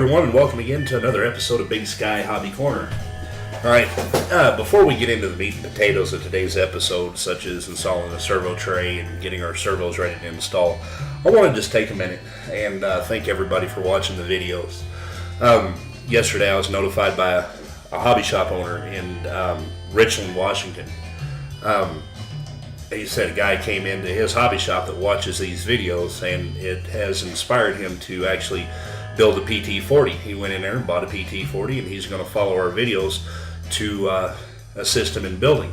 everyone, and welcome again to another episode of Big Sky Hobby Corner. Alright, before we get into the meat and potatoes of today's episode, such as installing the servo tray and getting our servos ready to install, I want to just take a minute and thank everybody for watching the videos. Yesterday I was notified by a hobby shop owner in Richland, Washington. He said a guy came into his hobby shop that watches these videos, and it has inspired him to actually build a PT-40. He went in there and bought a PT-40, and he's going to follow our videos to assist him in building.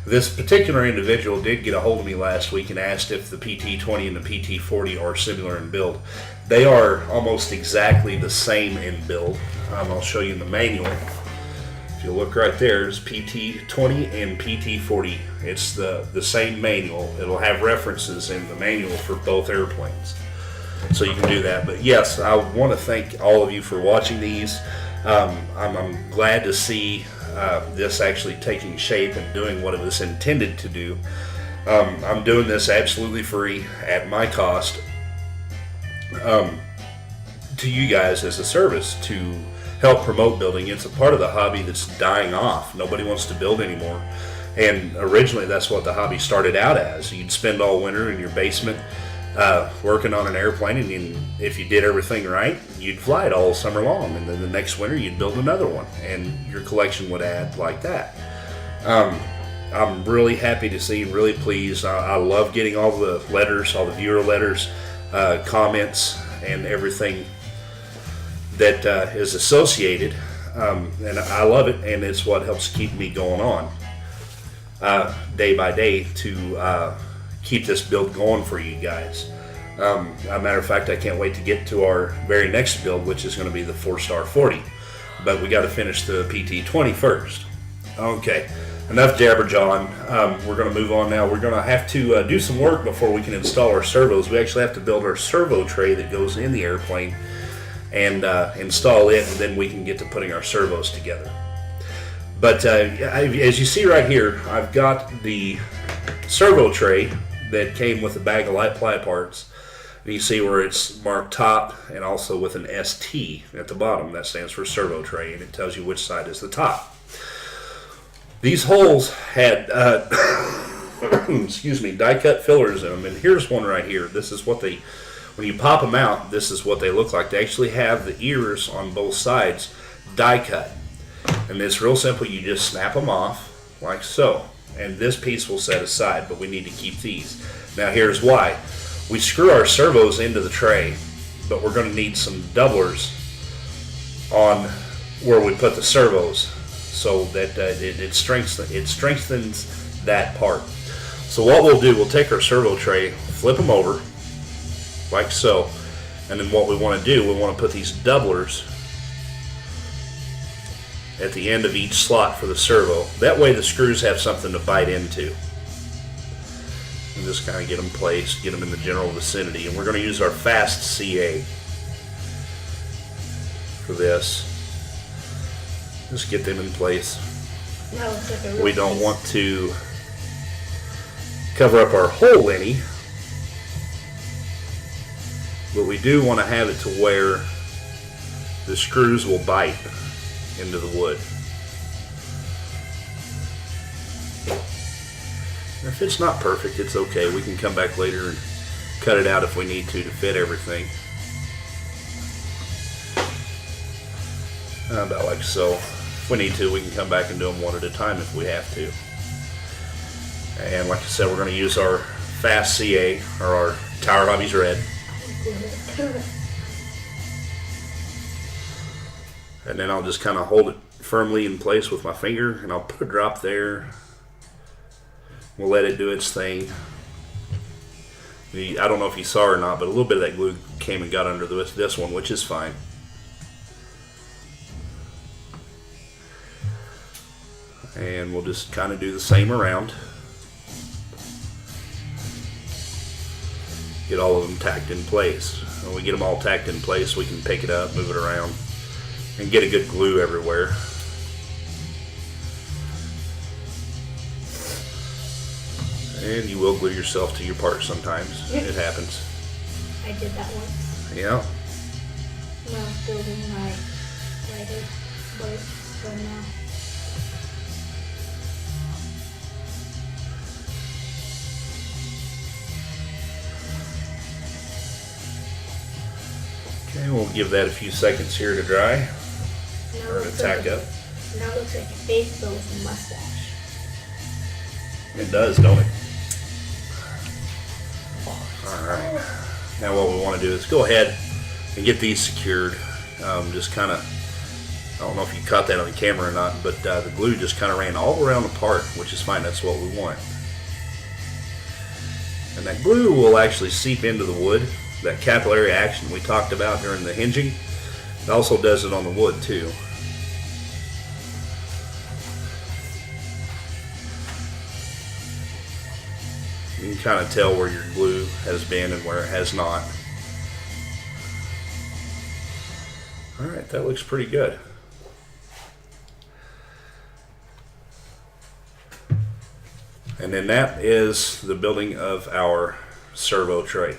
This particular individual did get a hold of me last week and asked if the PT-20 and the PT-40 are similar in build. They are almost exactly the same in build. I'll show you in the manual. If you look right there, there's PT-20 and PT-40. It's the same manual. It'll have references in the manual for both airplanes. So you can do that. But yes, I want to thank all of you for watching these. I'm glad to see this actually taking shape and doing what it was intended to do. I'm doing this absolutely free at my cost to you guys as a service to help promote building. It's a part of the hobby that's dying off. Nobody wants to build anymore. And originally that's what the hobby started out as. You'd spend all winter in your basement working on an airplane, and if you did everything right, you'd fly it all summer long, and then the next winter you'd build another one, and your collection would add like that. I'm really happy to see, really pleased. I love getting all the letters, all the viewer letters, comments, and everything that is associated, and I love it, and it's what helps keep me going on day by day to keep this build going for you guys. As a matter of fact, I can't wait to get to our very next build, which is going to be the 4-star 40, but we got to finish the PT-20 first. Okay, enough jabber-jawing. We're going to move on now. We're going to have to do some work before we can install our servos. We actually have to build our servo tray that goes in the airplane and install it, and then we can get to putting our servos together. But as you see right here, I've got the servo tray that came with a bag of light ply parts. And you see where it's marked top and also with an ST at the bottom. That stands for servo tray, and it tells you which side is the top. These holes had excuse me, die cut fillers in them, and here's one right here. This is what they, when you pop them out, this is what they look like. They actually have the ears on both sides die cut, and it's real simple. You just snap them off like so, and this piece will set aside, but we need to keep these. Now here's why. We screw our servos into the tray, but we're going to need some doublers on where we put the servos, so that it strengthens that part. So what we'll do, we'll take our servo tray, flip them over like so, and then what we want to do, we want to put these doublers at the end of each slot for the servo. That way the screws have something to bite into. And just kind of get them placed, get them in the general vicinity. And we're going to use our fast CA for this. Just get them in place. We don't want to cover up our hole any, but we do want to have it to where the screws will bite into the wood. If it's not perfect, it's okay. We can come back later and cut it out if we need to fit everything. About like so. If we need to, we can come back and do them one at a time if we have to. And like I said, we're going to use our Fast CA, or our Tower Hobbies Red. And then I'll just kind of hold it firmly in place with my finger, and I'll put a drop there. We'll let it do its thing. I don't know if you saw or not, but a little bit of that glue came and got under this one, which is fine. And we'll just kind of do the same around. Get all of them tacked in place. When we get them all tacked in place, we can pick it up, move it around, and get a good glue everywhere. And you will glue yourself to your part sometimes. It happens. I did that once. Yeah. No, building my lighter boat right now. Okay, we'll give that a few seconds here to dry. Or to tack up. Now it looks like a baseball with a mustache. It does, don't it? Alright. Now what we want to do is go ahead and get these secured. Just kind of, I don't know if you caught that on the camera or not, but the glue just kind of ran all around the part, which is fine. That's what we want. And that glue will actually seep into the wood. That capillary action we talked about during the hinging, it also does it on the wood too. You can kind of tell where your glue has been and where it has not. Alright, that looks pretty good. And then that is the building of our servo tray.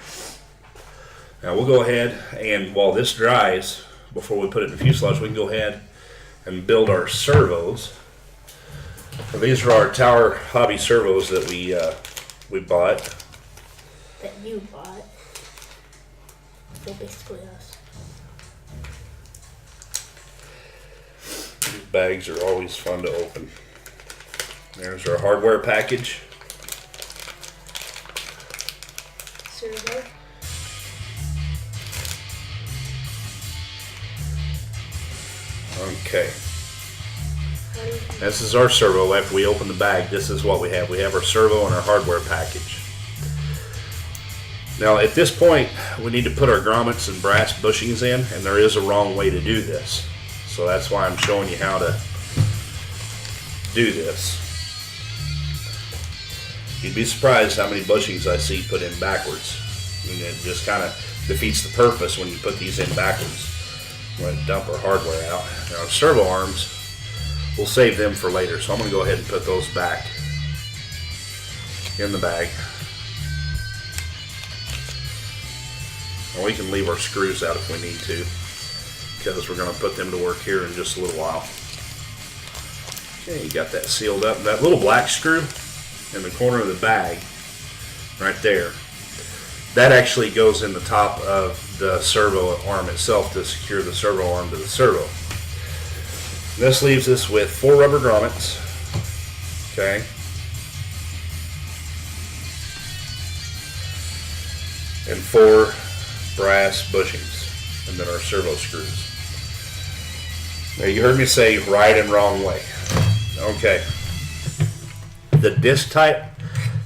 Now we'll go ahead and while this dries, before we put it in the fuselage, we can go ahead and build our servos. So these are our Tower Hobby servos that we bought. That you bought. So basically us. These bags are always fun to open. There's our hardware package. Servo. Okay. This is our servo. After we open the bag, this is what we have. We have our servo and our hardware package. Now at this point, we need to put our grommets and brass bushings in, and there is a wrong way to do this. So that's why I'm showing you how to do this. You'd be surprised how many bushings I see put in backwards. And it just kind of defeats the purpose when you put these in backwards. I'm going to dump our hardware out. Now our servo arms, we'll save them for later, so I'm going to go ahead and put those back in the bag. And we can leave our screws out if we need to, because we're going to put them to work here in just a little while. Okay, you got that sealed up. That little black screw in the corner of the bag, right there, that actually goes in the top of the servo arm itself to secure the servo arm to the servo. This leaves us with 4 rubber grommets, okay, and 4 brass bushings, and then our servo screws. Now you heard me say right and wrong way. Okay. The disc type,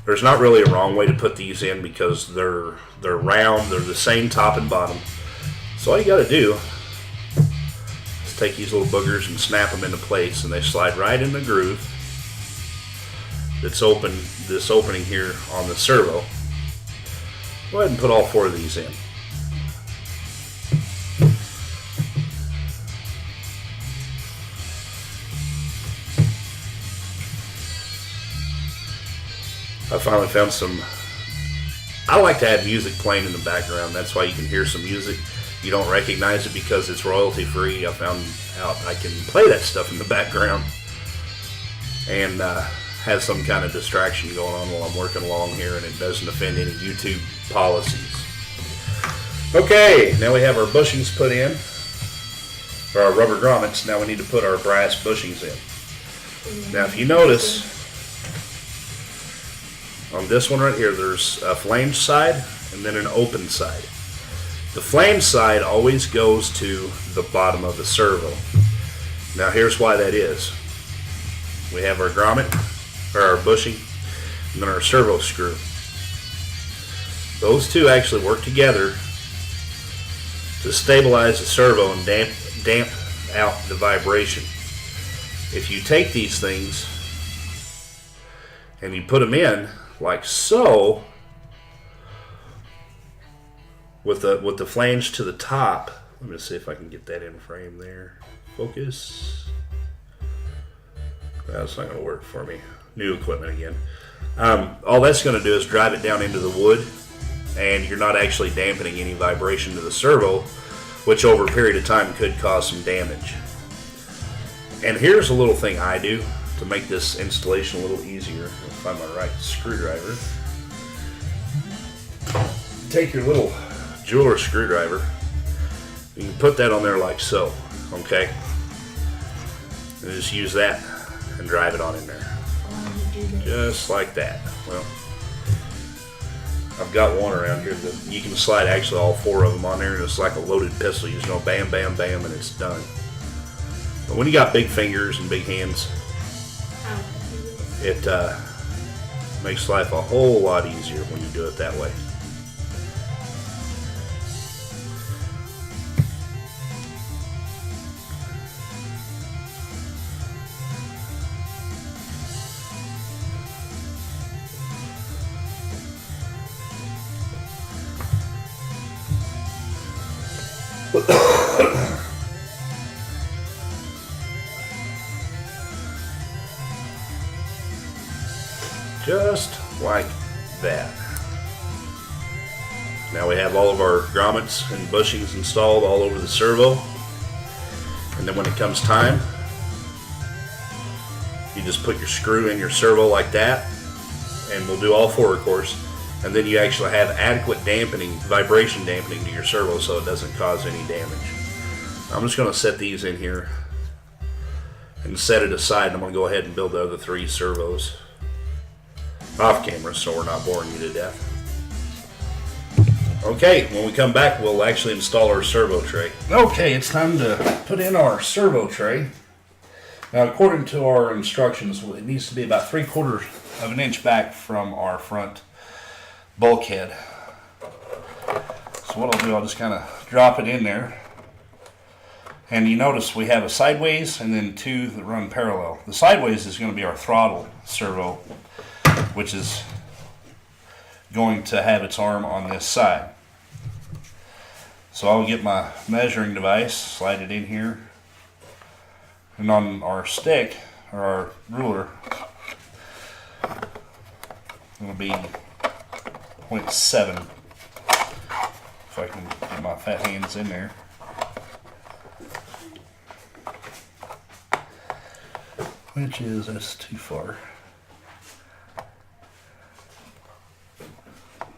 there's not really a wrong way to put these in because they're round, they're the same top and bottom. So all you got to do is take these little boogers and snap them into place, and they slide right in the groove that's open, this opening here on the servo. Go ahead and put all 4 of these in. I finally found some, I like to have music playing in the background. That's why you can hear some music. You don't recognize it because it's royalty free. I found out I can play that stuff in the background and have some kind of distraction going on while I'm working along here, and it doesn't offend any YouTube policies. Okay, now we have our bushings put in, or our rubber grommets. Now we need to put our brass bushings in. Now if you notice, on this one right here, there's a flange side and then an open side. The flange side always goes to the bottom of the servo. Now here's why that is. We have our grommet, or our bushing, and then our servo screw. Those two actually work together to stabilize the servo and damp out the vibration. If you take these things and you put them in like so, with the flange to the top. Let me see if I can get that in frame there. Focus. That's not going to work for me. New equipment again. All that's going to do is drive it down into the wood, and you're not actually dampening any vibration to the servo which over a period of time could cause some damage. And here's a little thing I do to make this installation a little easier. I'll find my right screwdriver. Take your little jeweler screwdriver. You can put that on there like so, okay? And just use that and drive it on in there. Just like that. Well, I've got one around here that you can slide actually all 4 of them on there, and it's like a loaded pistol. You just go bam, bam, bam, and it's done. But when you got big fingers and big hands, it makes life a whole lot easier when you do it that way. Just like that. Now we have all of our grommets and bushings installed all over the servo. And then when it comes time, you just put your screw in your servo like that, and we'll do all 4 of course. And then you actually have adequate dampening, vibration dampening to your servo so it doesn't cause any damage. I'm just going to set these in here and set it aside. I'm going to go ahead and build the other 3 servos off camera so we're not boring you to death. Okay, when we come back we'll actually install our servo tray. Okay, it's time to put in our servo tray. Now according to our instructions, it needs to be about 3/4 of an inch back from our front bulkhead. So what I'll do, I'll just kind of drop it in there. And you notice we have a sideways and then 2 that run parallel. The sideways is going to be our throttle servo, which is going to have its arm on this side. So I'll get my measuring device, slide it in here, and on our stick, or our ruler, it'll be 0.7, if I can get my fat hands in there. Which is, that's too far.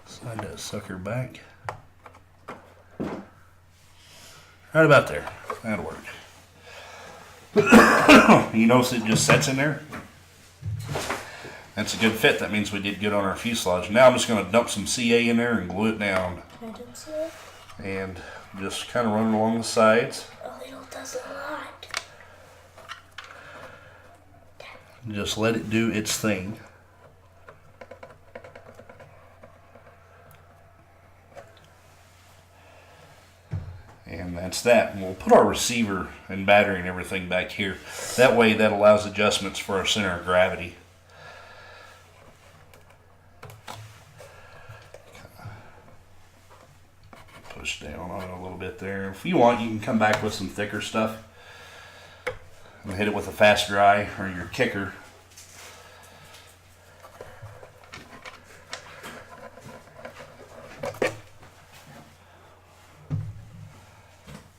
Slide that sucker back. Right about there. That'll work. You notice it just sets in there? That's a good fit. That means we did good on our fuselage. Now I'm just going to dump some CA in there and glue it down. And just kind of run it along the sides. A little does a lot. Just let it do its thing. And that's that. And we'll put our receiver and battery and everything back here. That way that allows adjustments for our center of gravity. Push down on it a little bit there. If you want, you can come back with some thicker stuff and hit it with a fast dry or your kicker.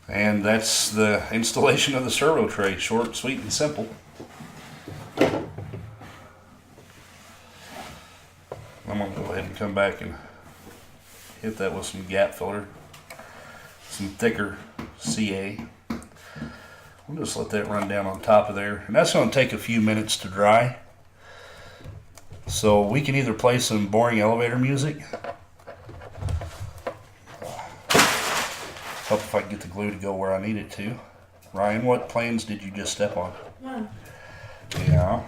And that's the installation of the servo tray. Short, sweet, and simple. I'm going to go ahead and come back and hit that with some gap filler, some thicker CA. We'll just let that run down on top of there. And that's going to take a few minutes to dry. So we can either play some boring elevator music. Hope if I can get the glue to go where I need it to. Ryan, what planes did you just step on? None. Yeah.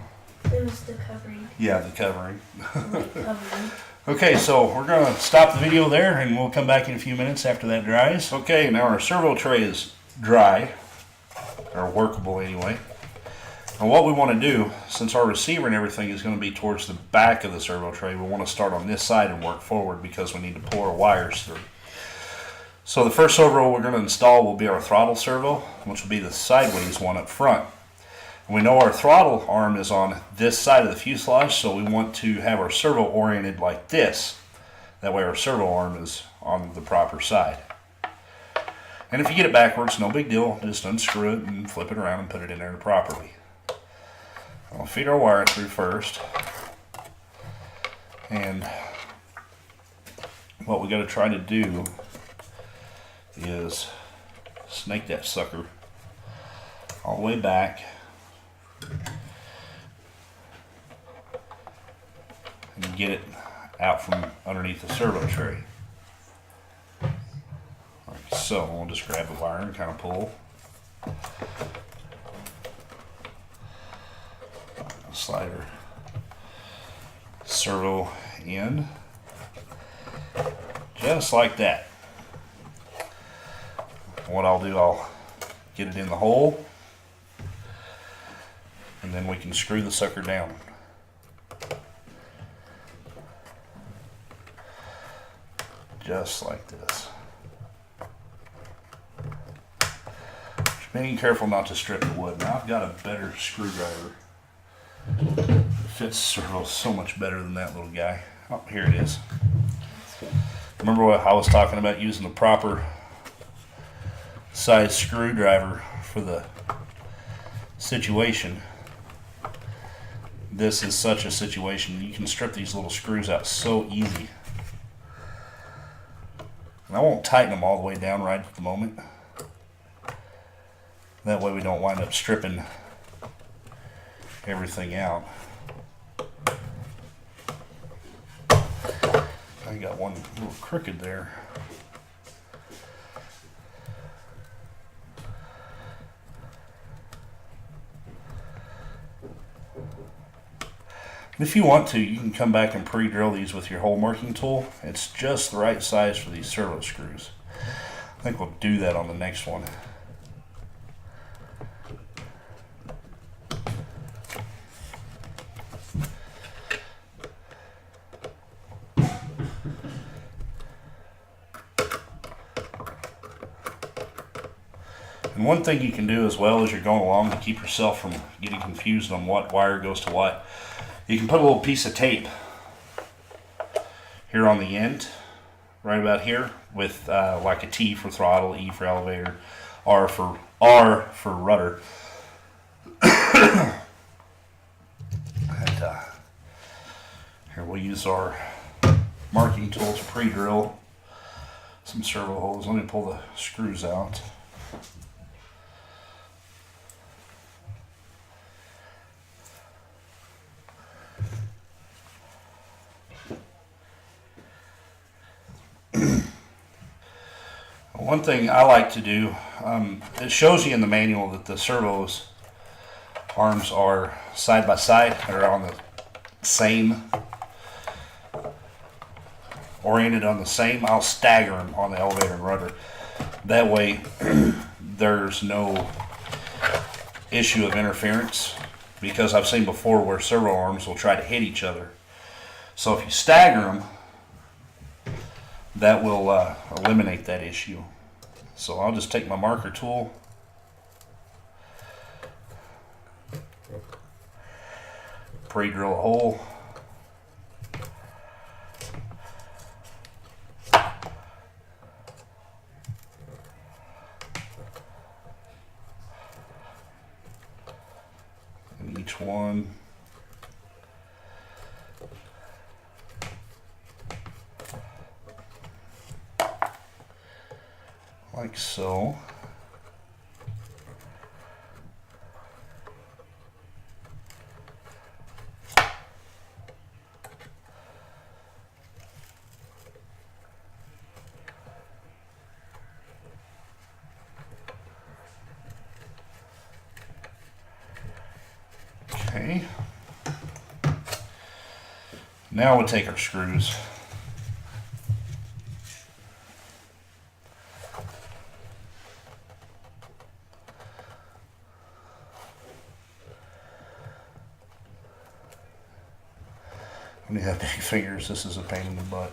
It was the covering. Yeah, the covering. Covering. Okay, so we're going to stop the video there and we'll come back in a few minutes after that dries. Okay, now our servo tray is dry, or workable anyway. And what we want to do, since our receiver and everything is going to be towards the back of the servo tray, we want to start on this side and work forward because we need to pull our wires through. So the first servo we're going to install will be our throttle servo, which will be the sideways one up front. We know our throttle arm is on this side of the fuselage, so we want to have our servo oriented like this. That way our servo arm is on the proper side. And if you get it backwards, no big deal. Just unscrew it and flip it around and put it in there properly. I'll feed our wire through first. And what we got to try to do is snake that sucker all the way back and get it out from underneath the servo tray. Like so. We'll just grab the wire and kind of pull. Slide our servo in. Just like that. What I'll do, I'll get it in the hole, and then we can screw the sucker down. Just like this. Just being careful not to strip the wood. Now I've got a better screwdriver. It fits servo so much better than that little guy. Oh, here it is. Remember what I was talking about, using the proper size screwdriver for the situation? This is such a situation. You can strip these little screws out so easy. And I won't tighten them all the way down right at the moment. That way we don't wind up stripping everything out. I got one little crooked there. If you want to, you can come back and pre-drill these with your hole marking tool. It's just the right size for these servo screws. I think we'll do that on the next one. And one thing you can do as well as you're going along to keep yourself from getting confused on what wire goes to what, you can put a little piece of tape here on the end, right about here, with like a T for throttle, E for elevator, R for rudder. And, here we'll use our marking tool to pre-drill some servo holes. Let me pull the screws out. One thing I like to do, it shows you in the manual that the servo's arms are side by side, or on the same, oriented on the same. I'll stagger them on the elevator and rudder. That way there's no issue of interference, because I've seen before where servo arms will try to hit each other. So if you stagger them, that will eliminate that issue. So I'll just take my marker tool, pre-drill a hole, in each one. Like so. Okay. Now we'll take our screws. When you have big fingers, this is a pain in the butt.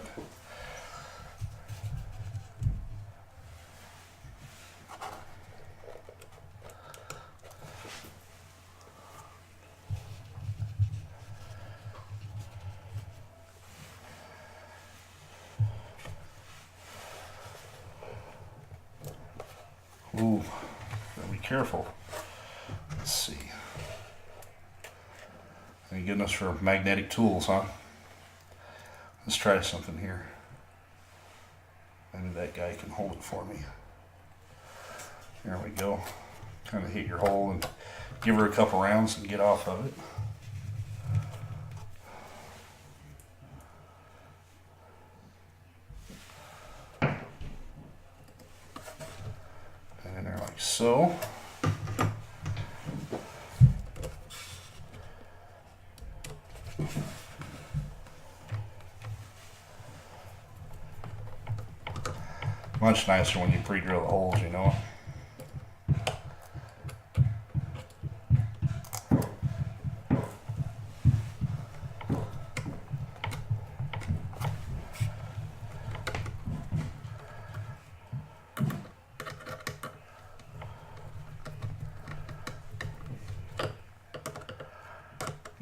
Ooh, gotta be careful. Let's see. Thank goodness for magnetic tools, huh? Let's try something here. Maybe that guy can hold it for me. There we go. Kind of hit your hole and give her a couple rounds and get off of it. And there like so. Much nicer when you pre-drill the holes, you know.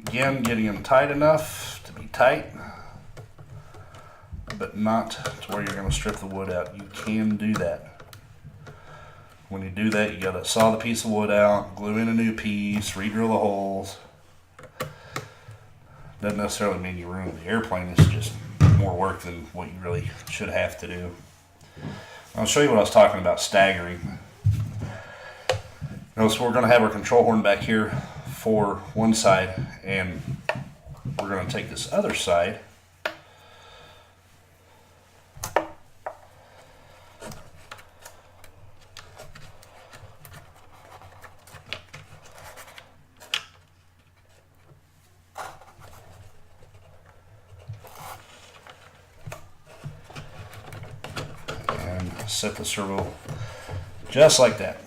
Again, getting them tight enough to be tight, but not to where you're going to strip the wood out. You can do that. When you do that, you got to saw the piece of wood out, glue in a new piece, re-drill the holes. Doesn't necessarily mean you ruin the airplane. It's just more work than what you really should have to do. I'll show you what I was talking about staggering. So we're going to have our control horn back here for one side, and we're going to take this other side and set the servo just like that.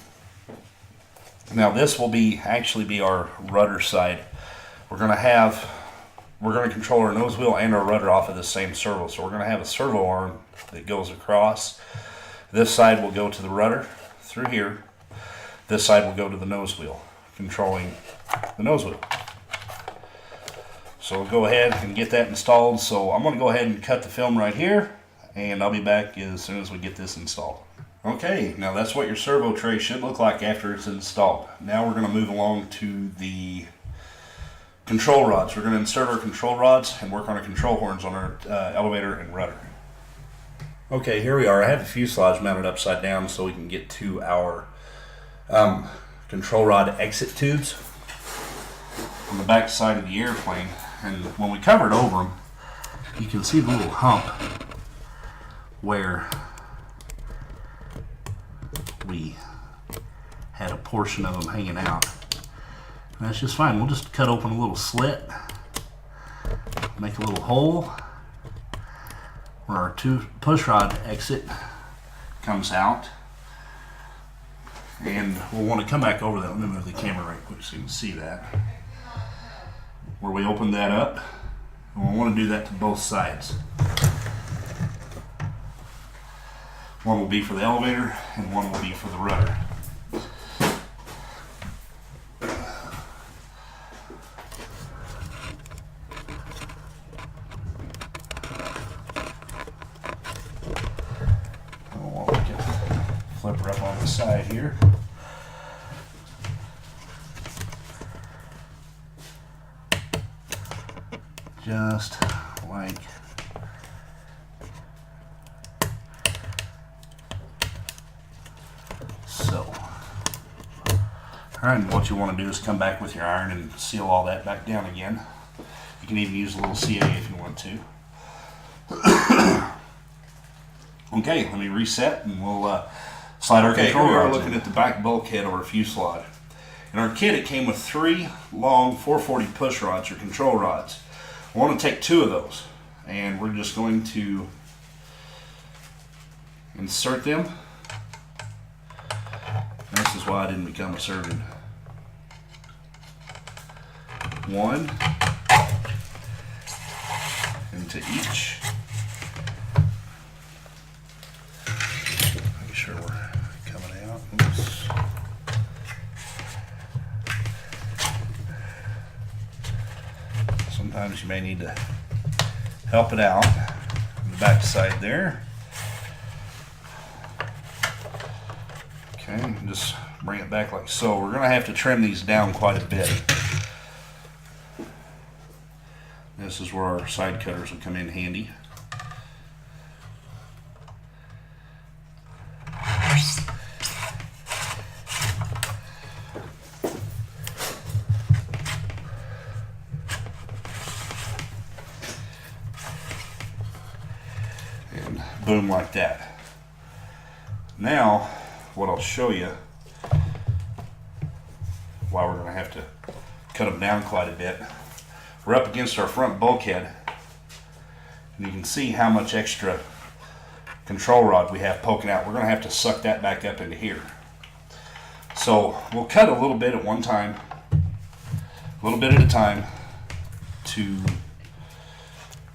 Now this will actually be our rudder side. We're going to control our nose wheel and our rudder off of the same servo. So we're going to have a servo arm that goes across. This side will go to the rudder through here. This side will go to the nose wheel, controlling the nose wheel. So we'll go ahead and get that installed. So I'm going to go ahead and cut the film right here, and I'll be back as soon as we get this installed. Okay, now that's what your servo tray should look like after it's installed. Now we're going to move along to the control rods. We're going to insert our control rods and work on our control horns on our elevator and rudder. Okay, here we are. I have the fuselage mounted upside down so we can get to our control rod exit tubes on the back side of the airplane. And when we covered over them, you can see the little hump where we had a portion of them hanging out. And that's just fine. We'll just cut open a little slit, make a little hole where our push rod exit comes out, and we'll want to come back over that. Let me move the camera right quick so you can see that. Where we open that up, and we'll want to do that to both sides. One will be for the elevator, and one will be for the rudder. We can flip her up on the side here. Just like so. Alright, and what you want to do is come back with your iron and seal all that back down again. You can even use a little CA if you want to. Okay, let me reset and we'll slide our control rods. We're looking at the back bulkhead of our fuselage. In our kit it came with 3 long 440 push rods or control rods. I want to take 2 of those, and we're just going to insert them. This is why I didn't become a surgeon. 1 into each. Make sure we're coming out. Oops. Sometimes you may need to help it out on the back side there. Okay, Okay, you can just bring it back like so. We're going to have to trim these down quite a bit. This is where our side cutters will come in handy. And boom, like that. Now, what I'll show you, why we're going to have to cut them down quite a bit. We're up against our front bulkhead, and you can see how much extra control rod we have poking out. We're going to have to suck that back up into here. So we'll cut a little bit at one time, a little bit at a time, to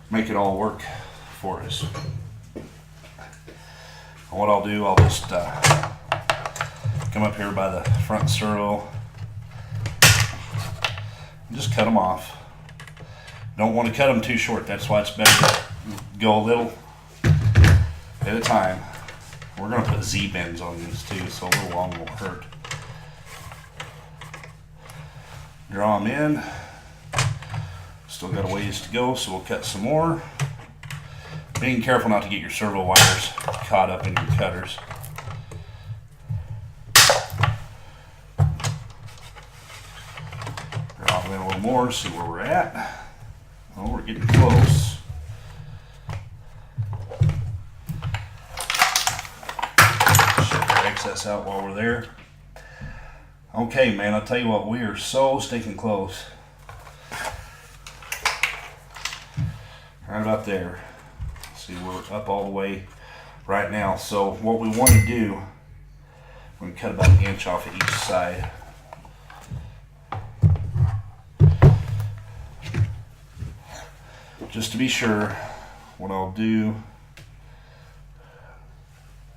make it all work for us. And what I'll do, I'll just come up here by the front servo and just cut them off. Don't want to cut them too short. That's why it's better to go a little at a time. We're going to put Z-bends on these too, so a little long won't hurt. Draw them in. Still got a ways to go, so we'll cut some more. Being careful not to get your servo wires caught up in your cutters. Draw them in a little more, see where we're at. Oh, we're getting close. Shut the excess out while we're there. Okay, man, I'll tell you what, we are so stinking close. Right about there. See, we're up all the way right now. So what we want to do, we're going to cut about 1 inch off of each side. Just to be sure, what I'll do,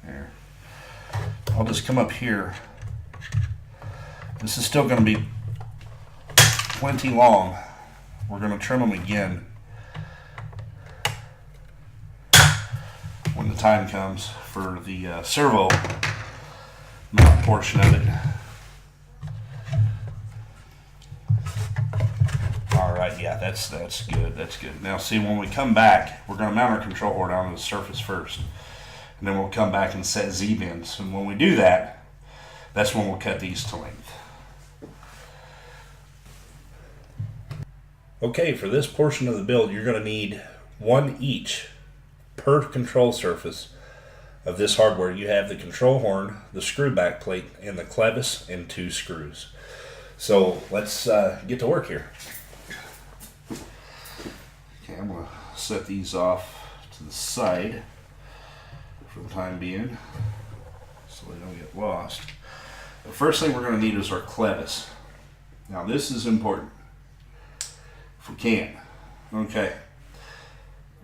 there, I'll just come up here. This is still going to be plenty long. We're going to trim them again when the time comes for the servo mount portion of it. Alright, yeah, that's good, that's good. Now see, when we come back, we're going to mount our control board onto the surface first. And then we'll come back and set Z-bends. And when we do that, that's when we'll cut these to length. Okay, for this portion of the build, you're going to need 1 each per control surface of this hardware. You have the control horn, the screw back plate, and the clevis, and 2 screws. So let's get to work here. Okay, I'm going to set these off to the side for the time being so they don't get lost. The first thing we're going to need is our clevis. Now this is important if we can. Okay.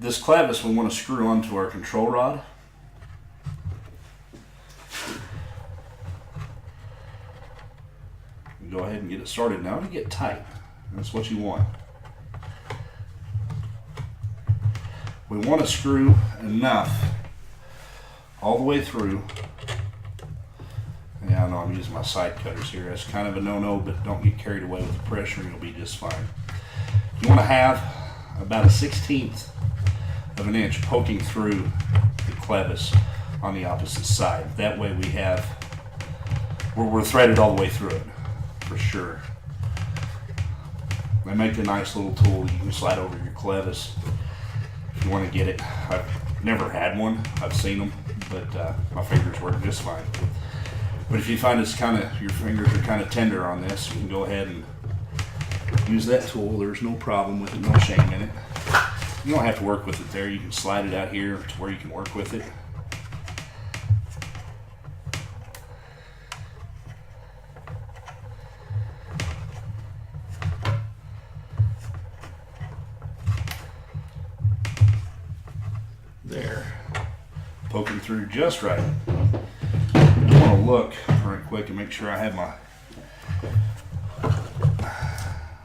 This clevis we want to screw onto our control rod. Go ahead and get it started now to get tight. That's what you want. We want to screw enough all the way through. Yeah, I know I'm using my side cutters here. That's kind of a no-no, but don't get carried away with the pressure and you'll be just fine. You want to have about 1/16 of an inch poking through the clevis on the opposite side. That way we're threaded all the way through it, for sure. They make a nice little tool you can slide over your clevis if you want to get it. I've never had one. I've seen them, but my fingers work just fine. But if you find your fingers are kind of tender on this, you can go ahead and use that tool. There's no problem with it, no shame in it. You don't have to work with it there. You can slide it out here to where you can work with it. There. Poking through just right. I want to look right quick and make sure I have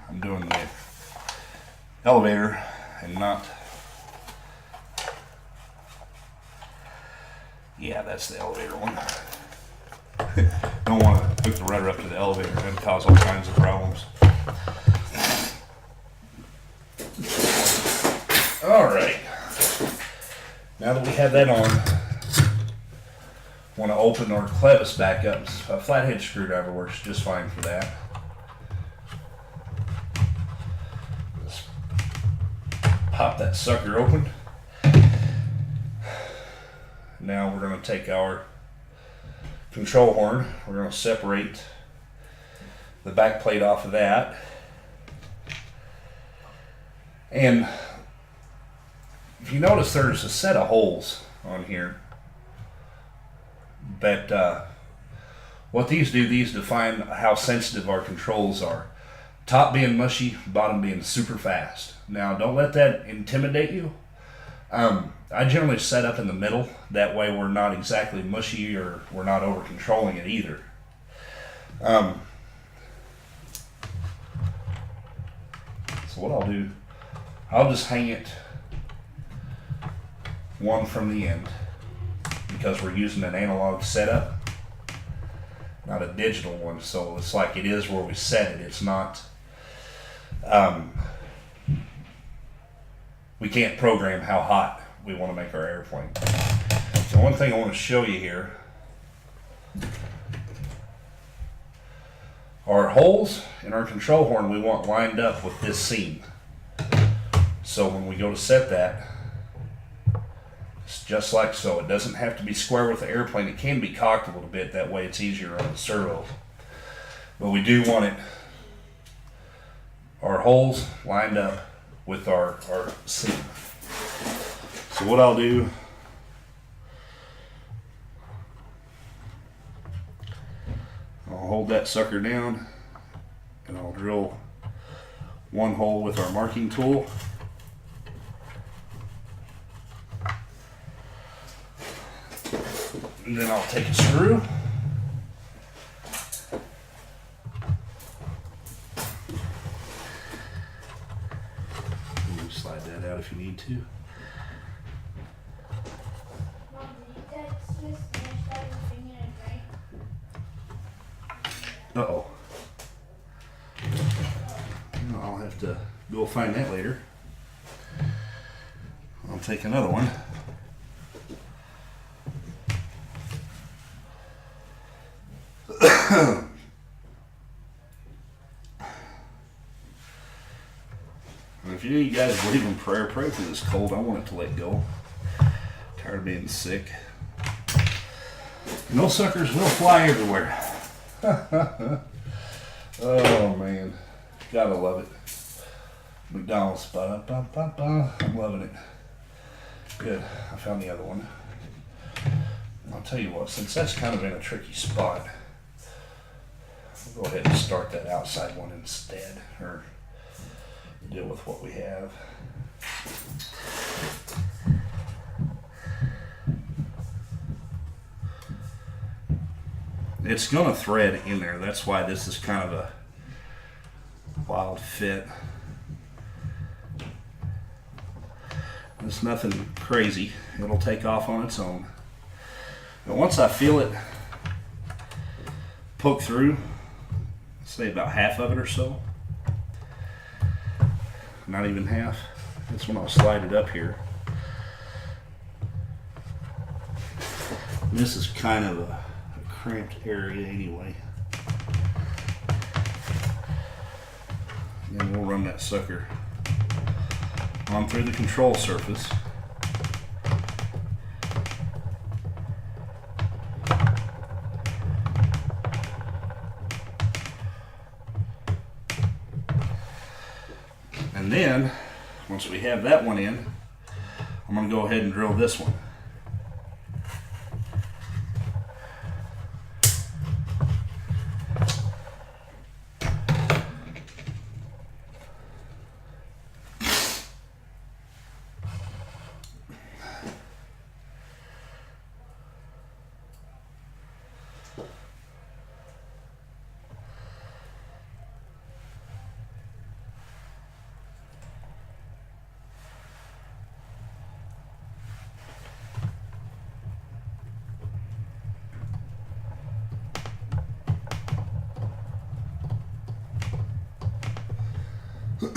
I'm doing the elevator and not, yeah, that's the elevator one. Don't want to hook the rudder up to the elevator and cause all kinds of problems. All right. Now that we have that on, want to open our clevis back up. A flathead screwdriver works just fine for that. Let's pop that sucker open. Now we're going to take our control horn. We're going to separate the back plate off of that. And if you notice, there's a set of holes on here that what these do, these define how sensitive our controls are. Top being mushy, bottom being super fast. Now don't let that intimidate you. I generally set up in the middle, that way we're not exactly mushy or we're not over controlling it either. So what I'll do, I'll just hang it one from the end, because we're using an analog setup, not a digital one, so it's like it is where we set it. It's not, we can't program how hot we want to make our airplane. So one thing I want to show you here, our holes in our control horn we want lined up with this seam. So when we go to set that, it's just like so. It doesn't have to be square with the airplane. It can be cocked a little bit, that way it's easier on the servo. But we do want it, our holes lined up with our seam. So what I'll do, I'll hold that sucker down and I'll drill one hole with our marking tool. And then I'll take a screw. You can slide that out if you need to. Mom, did you text this and I started fingering it right? Uh-oh. I'll have to go find that later. I'll take another one. If you guys believe in prayer, pray for this cold. I want it to let go. Tired of being sick. And those suckers will fly everywhere. Oh man, gotta love it. McDonald's, ba-da-ba-ba-ba. I'm loving it. Good, I found the other one. I'll tell you what, since that's kind of in a tricky spot, we'll go ahead and start that outside one instead, or deal with what we have. It's gonna thread in there. That's why this is kind of a wild fit. It's nothing crazy. It'll take off on its own. But once I feel it poke through, say about half of it or so, not even half, that's when I'll slide it up here. And this is kind of a cramped area anyway. And then we'll run that sucker on through the control surface. And then, once we have that one in, I'm going to go ahead and drill this one. Oh.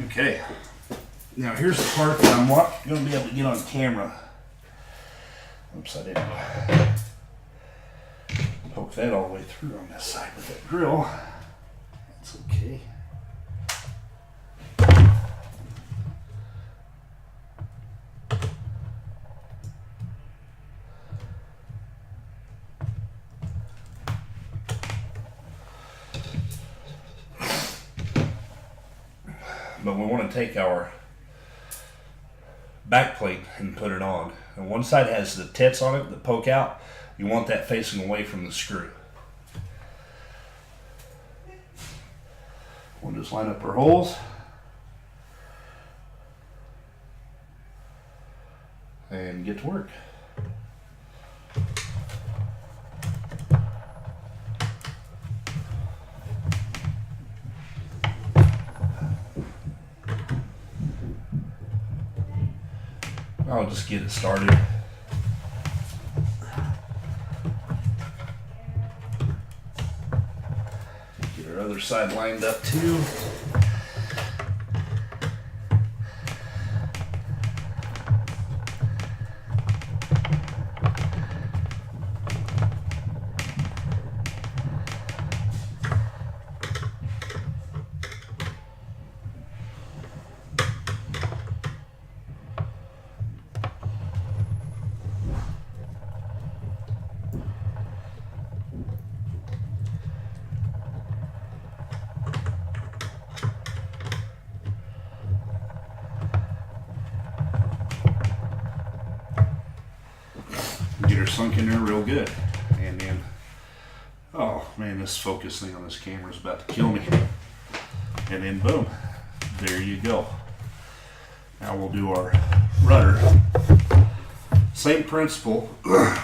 Okay. Now here's the part that I'm going to be able to get on camera. Oops, I didn't poke that all the way through on this side with that drill. That's okay. But we want to take our back plate and put it on. And one side has the tits on it that poke out. You want that facing away from the screw. We'll just line up our holes. And get to work. I'll just get it started. Get our other side lined up too. Get her sunk in there real good. And then, oh man, this focus thing on this camera is about to kill me. And then boom, there you go. Now we'll do our rudder. Same principle,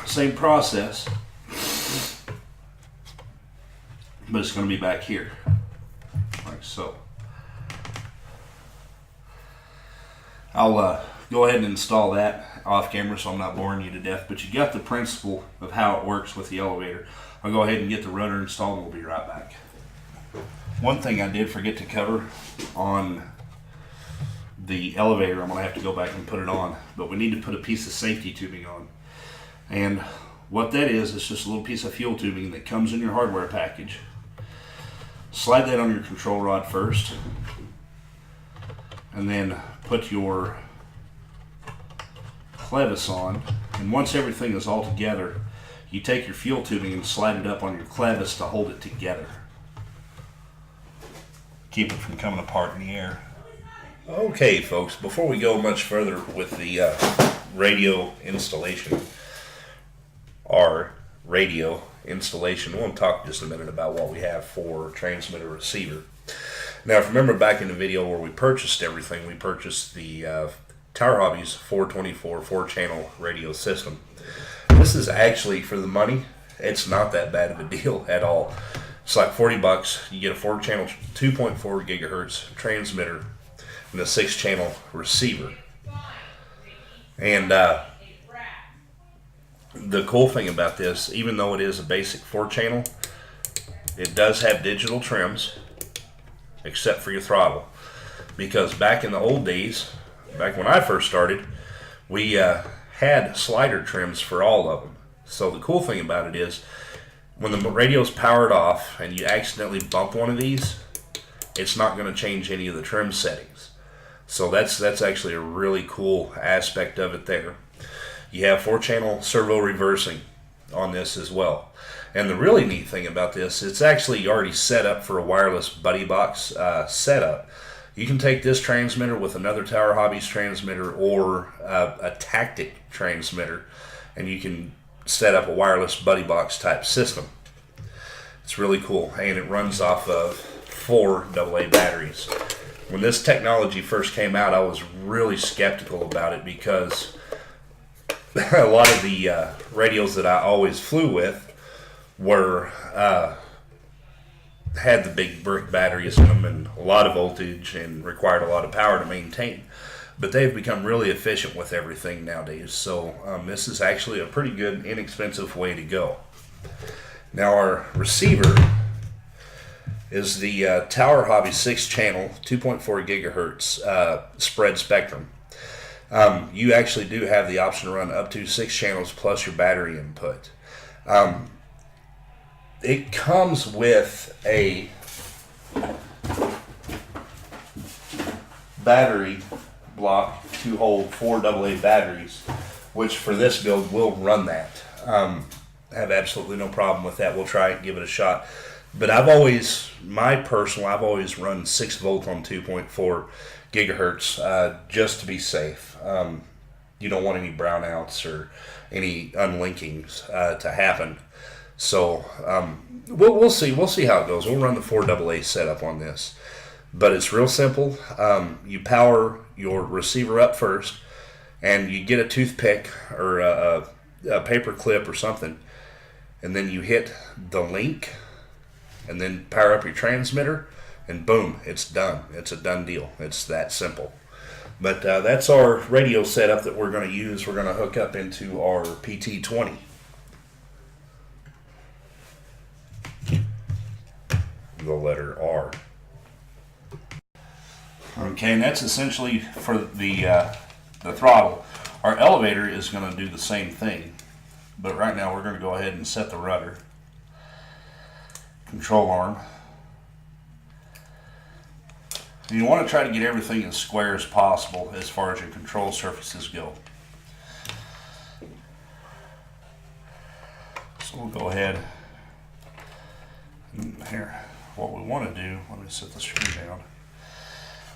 same process, but it's going to be back here, like so. I'll go ahead and install that off camera so I'm not boring you to death, but you got the principle of how it works with the elevator. I'll go ahead and get the rudder installed and we'll be right back. One thing I did forget to cover on the elevator, I'm going to have to go back and put it on, but we need to put a piece of safety tubing on. And what that is, it's just a little piece of fuel tubing that comes in your hardware package. Slide that on your control rod first, and then put your clevis on, and once everything is all together, you take your fuel tubing and slide it up on your clevis to hold it together. Keep it from coming apart in the air. Okay folks, before we go much further with the radio installation, we'll talk just a minute about what we have for transmitter receiver. Now, if you remember back in the video where we purchased everything, we purchased the Tower Hobbies 424 4-channel radio system. This is actually, for the money, it's not that bad of a deal at all. It's like $40. You get a 4-channel 2.4 gigahertz transmitter and a 6-channel receiver. And the cool thing about this, even though it is a basic 4-channel, it does have digital trims, except for your throttle. Because back in the old days, back when I first started, we had slider trims for all of them. So the cool thing about it is, when the radio's powered off and you accidentally bump one of these, it's not going to change any of the trim settings. So that's actually a really cool aspect of it there. You have 4-channel servo reversing on this as well. And the really neat thing about this, it's actually already set up for a wireless buddy box setup. You can take this transmitter with another Tower Hobbies transmitter or a Tactic transmitter, and you can set up a wireless buddy box type system. It's really cool, and it runs off of 4 AA batteries. When this technology first came out, I was really skeptical about it because a lot of the radios that I always flew with were had the big brick batteries in them and a lot of voltage and required a lot of power to maintain. But they've become really efficient with everything nowadays. So this is actually a pretty good, inexpensive way to go. Now our receiver is the Tower Hobby 6-channel, 2.4 gigahertz spread spectrum. You actually do have the option to run up to 6 channels plus your battery input. It comes with a battery block to hold 4 AA batteries, which for this build will run that. I have absolutely no problem with that. We'll try it and give it a shot. But I've always run 6 volt on 2.4 gigahertz just to be safe. You don't want any brownouts or any unlinkings to happen. So we'll see how it goes. We'll run the 4 AA setup on this. But it's real simple. You power your receiver up first, and you get a toothpick or a paper clip or something, and then you hit the link, and then power up your transmitter, and boom, it's done. It's a done deal. It's that simple. But that's our radio setup that we're going to use. We're going to hook up into our PT20. The letter R. Okay, and that's essentially for the throttle. Our elevator is going to do the same thing, but right now we're going to go ahead and set the rudder, control arm. And you want to try to get everything as square as possible as far as your control surfaces go. So we'll go ahead and here. What we want to do, let me set the screw down.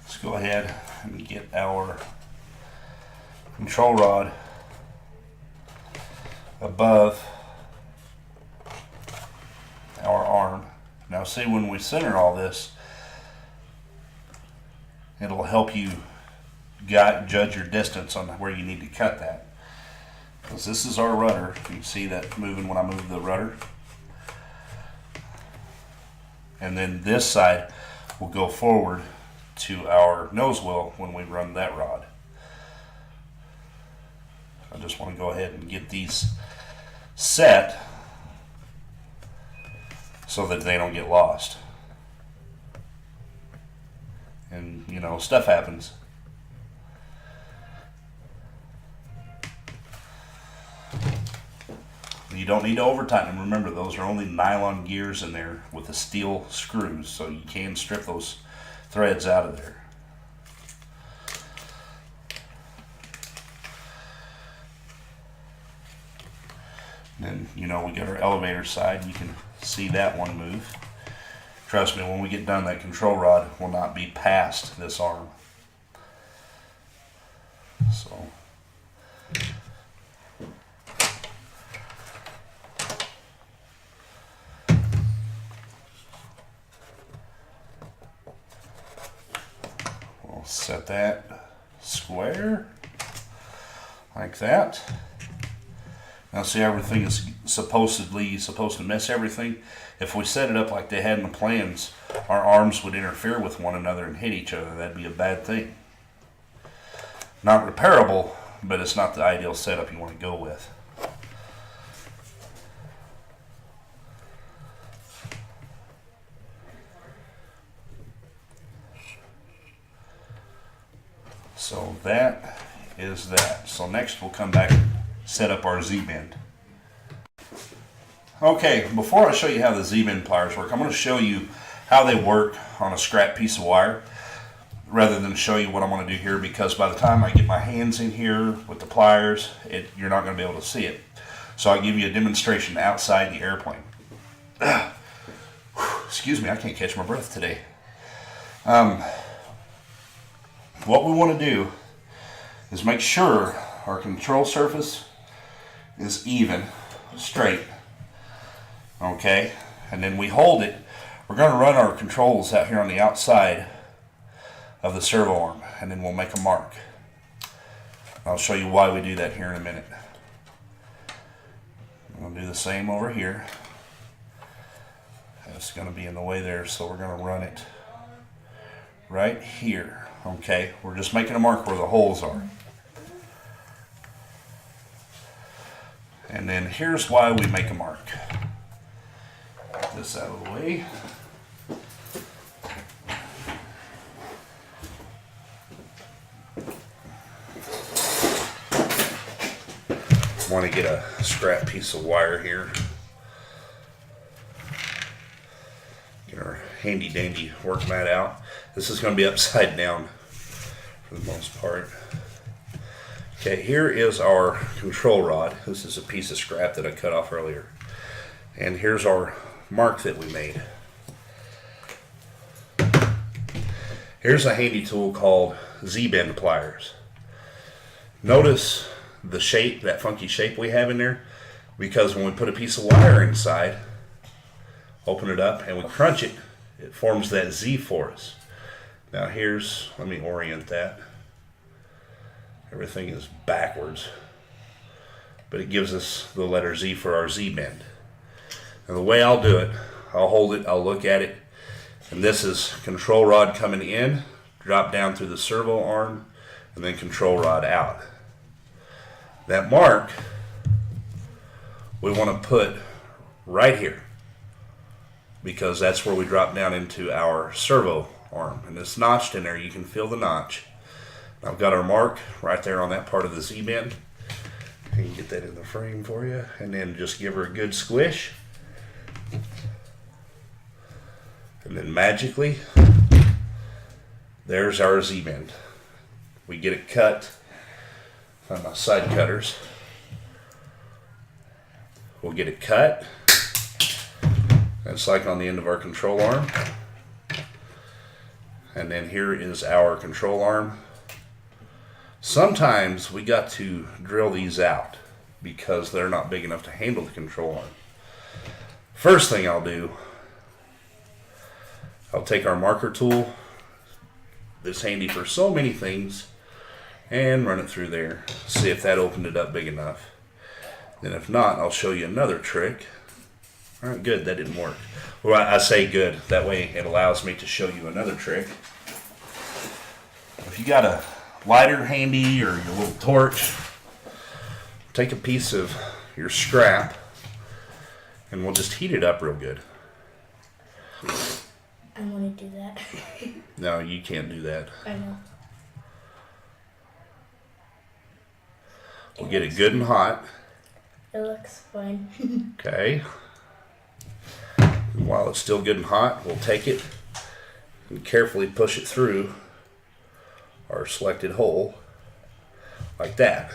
Let's go ahead and get our control rod above our arm. Now see, when we center all this, it'll help you judge your distance on where you need to cut that. Because this is our rudder. You can see that moving when I move the rudder. And then this side will go forward to our nose wheel when we run that rod. I just want to go ahead and get these set so that they don't get lost. And you know, stuff happens. You don't need to over tighten them. Remember, those are only nylon gears in there with the steel screws, so you can strip those threads out of there. Then, you know, we got our elevator side. You can see that one move. Trust me, when we get done, that control rod will not be past this arm. So we'll set that square like that. Now see, everything is supposed to miss everything. If we set it up like they had in the plans, our arms would interfere with one another and hit each other. That'd be a bad thing. Not repairable, but it's not the ideal setup you want to go with. So that is that. So next we'll come back and set up our Z-bend. Okay, before I show you how the Z-bend pliers work, I'm going to show you how they work on a scrap piece of wire rather than show you what I'm going to do here, because by the time I get my hands in here with the pliers, you're not going to be able to see it. So I'll give you a demonstration outside the airplane. Excuse me, I can't catch my breath today. What we want to do is make sure our control surface is even, straight. Okay, and then we hold it. We're going to run our controls out here on the outside of the servo arm, and then we'll make a mark. I'll show you why we do that here in a minute. We'll do the same over here. it's going to be in the way there, so we're going to run it right here. Okay, we're just making a mark where the holes are. And then here's why we make a mark. Get this out of the way. Want to get a scrap piece of wire here. Get our handy dandy work mat out. This is going to be upside down for the most part. Okay, here is our control rod. This is a piece of scrap that I cut off earlier. And here's our mark that we made. Here's a handy tool called Z-bend pliers. Notice the shape, that funky shape we have in there, because when we put a piece of wire inside, open it up and we crunch it, it forms that Z for us. Now let me orient that. Everything is backwards, but it gives us the letter Z for our Z bend. And the way I'll do it, I'll hold it, I'll look at it, and this is control rod coming in, drop down through the servo arm, and then control rod out. That mark we want to put right here, because that's where we drop down into our servo arm, and it's notched in there. You can feel the notch. I've got our mark right there on that part of the Z-bend. I can get that in the frame for you, and then just give her a good squish, and then magically there's our Z-bend. We get it cut. Find my side cutters. We'll get it cut. That's like on the end of our control arm. And then here is our control arm. Sometimes we got to drill these out because they're not big enough to handle the control arm. First thing I'll do, I'll take our marker tool, that's handy for so many things, and run it through there. See if that opened it up big enough. Then if not, I'll show you another trick. All right, good, that didn't work. Well, I say good, that way it allows me to show you another trick. If you got a lighter handy or your little torch, take a piece of your scrap and we'll just heat it up real good. I want to do that. No, you can't do that. I know. We'll get it good and hot. It looks fine. Okay. And while it's still good and hot, we'll take it and carefully push it through our selected hole like that.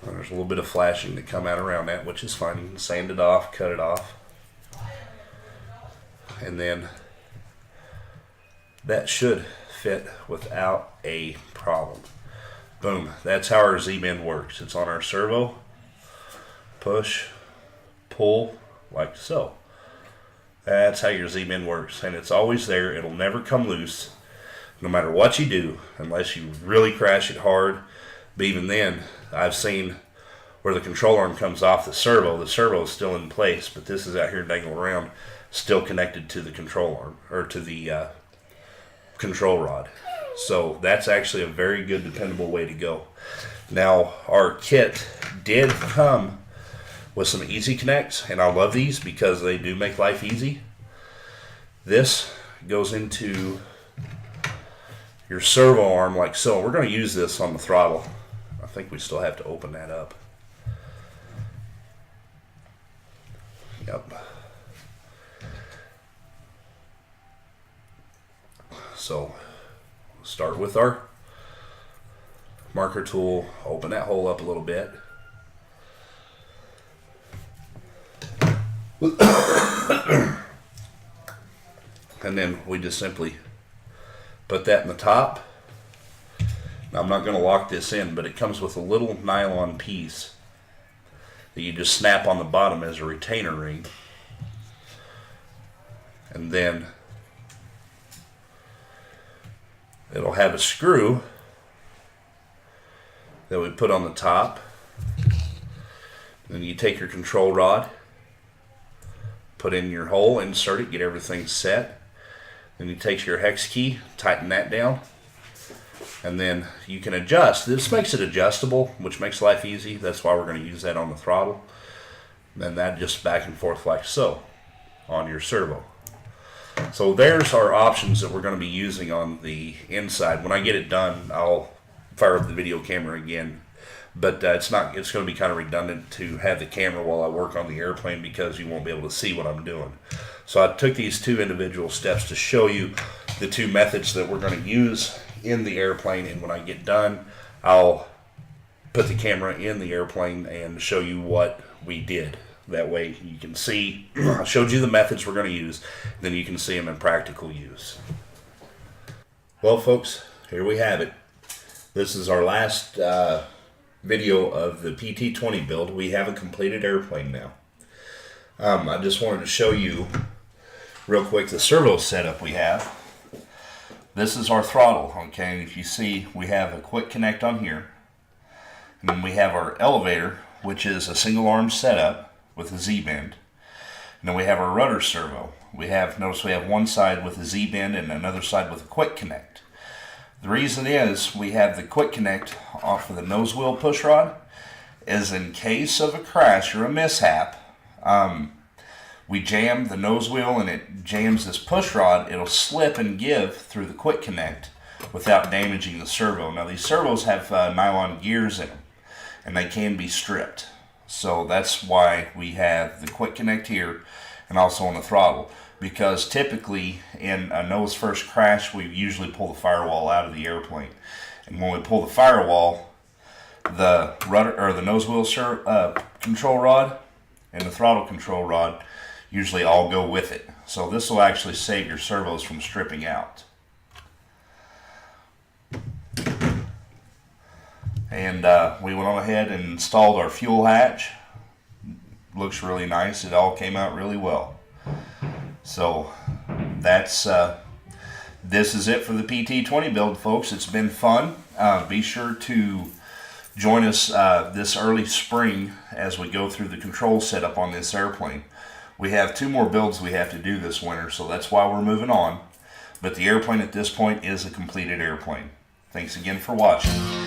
And there's a little bit of flashing that come out around that, which is fine. You can sand it off, cut it off. And then that should fit without a problem. Boom. That's how our Z-bend works. It's on our servo. Push, pull, like so. That's how your Z-bend works. And it's always there. It'll never come loose, no matter what you do, unless you really crash it hard. But even then, I've seen where the control arm comes off the servo. The servo is still in place, but this is out here dangling around, still connected to the control arm, or to the control rod. So that's actually a very good, dependable way to go. Now, our kit did come with some easy connects, and I love these because they do make life easy. This goes into your servo arm like so. We're going to use this on the throttle. I think we still have to open that up. Yep. So start with our marker tool, open that hole up a little bit. And then we just simply put that in the top. Now I'm not going to lock this in, but it comes with a little nylon piece that you just snap on the bottom as a retainer ring. And then it'll have a screw that we put on the top. Then you take your control rod, put in your hole, insert it, get everything set. Then you take your hex key, tighten that down, and then you can adjust. This makes it adjustable, which makes life easy. That's why we're going to use that on the throttle. Then that just back and forth like so on your servo. So there's our options that we're going to be using on the inside. When I get it done, I'll fire up the video camera again. But it's going to be kind of redundant to have the camera while I work on the airplane because you won't be able to see what I'm doing. So I took these two individual steps to show you the two methods that we're going to use in the airplane. And when I get done, I'll put the camera in the airplane and show you what we did. That way you can see, I showed you the methods we're going to use, then you can see them in practical use. Well folks, here we have it. This is our last video of the PT-20 build. We have a completed airplane now. I just wanted to show you real quick the servo setup we have. This is our throttle, okay? If you see, we have a quick connect on here. And then we have our elevator, which is a single arm setup with a Z-bend. And then we have our rudder servo. Notice we have one side with a Z-bend and another side with a quick connect. The reason is we have the quick connect off of the nose wheel push rod is in case of a crash or a mishap, we jam the nose wheel and it jams this push rod, it'll slip and give through the quick connect without damaging the servo. Now these servos have nylon gears in them and they can be stripped. So that's why we have the quick connect here and also on the throttle. Because typically in a nose first crash, we usually pull the firewall out of the airplane. And when we pull the firewall, the rudder or the nose wheel control rod and the throttle control rod usually all go with it. So this will actually save your servos from stripping out. And we went on ahead and installed our fuel hatch. Looks really nice. It all came out really well. So that's this is it for the PT-20 build, folks. It's been fun. Be sure to join us this early spring as we go through the control setup on this airplane. We have 2 more builds we have to do this winter, so that's why we're moving on. But the airplane at this point is a completed airplane. Thanks again for watching.